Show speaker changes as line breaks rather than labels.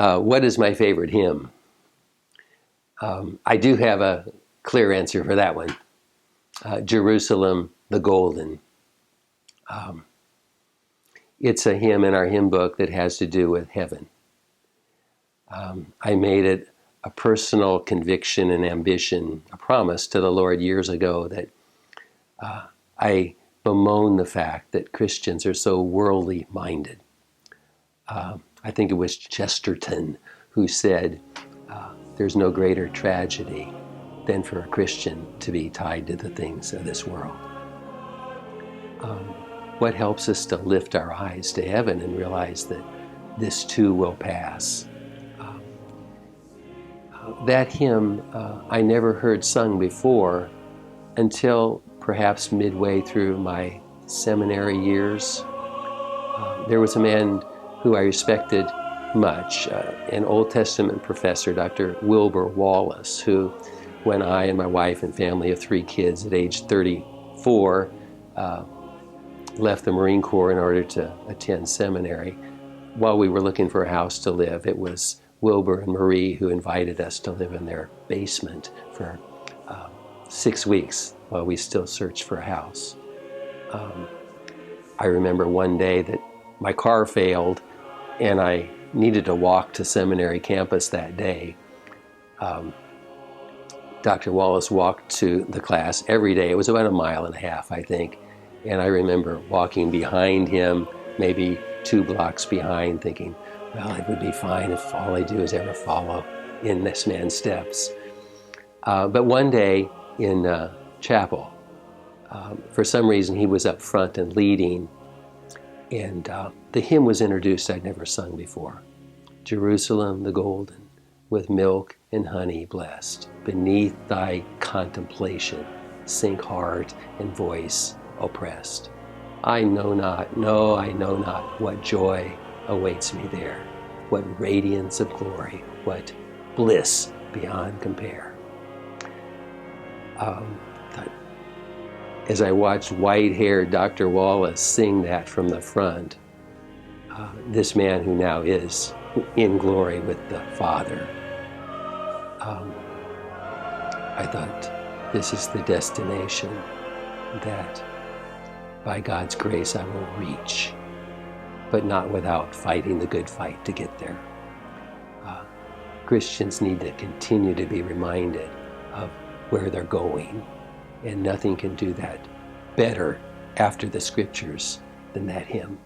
What is my favorite hymn? I do have a clear answer for that one. Jerusalem the Golden. It's a hymn in our hymn book that has to do with heaven. I made it a personal conviction and ambition, a promise to the Lord years ago that I bemoan the fact that Christians are so worldly minded. I think it was Chesterton who said, there's no greater tragedy than for a Christian to be tied to the things of this world. What helps us to lift our eyes to heaven and realize that this too will pass? That hymn I never heard sung before until perhaps midway through my seminary years. There was a man who I respected much, an Old Testament professor, Dr. Wilbur Wallace, who, when I and my wife and family of 3 kids at age 34 left the Marine Corps in order to attend seminary, while we were looking for a house to live, it was Wilbur and Marie who invited us to live in their basement for 6 weeks while we still searched for a house. I remember one day that my car failed and I needed to walk to seminary campus that day. Dr. Wallace walked to the class every day. It was about 1.5 miles, I think. And I remember walking behind him, maybe 2 blocks behind, thinking, well, it would be fine if all I do is ever follow in this man's steps. But one day in chapel, for some reason he was up front and leading, and the hymn was introduced I'd never sung before. Jerusalem the Golden, with milk and honey blessed, beneath thy contemplation, sink heart and voice oppressed. I know not, no, I know not what joy awaits me there, what radiance of glory, what bliss beyond compare. As I watched white-haired Dr. Wallace sing that from the front, this man who now is in glory with the Father, I thought, this is the destination that by God's grace I will reach, but not without fighting the good fight to get there. Christians need to continue to be reminded of where they're going, and nothing can do that better after the Scriptures than that hymn.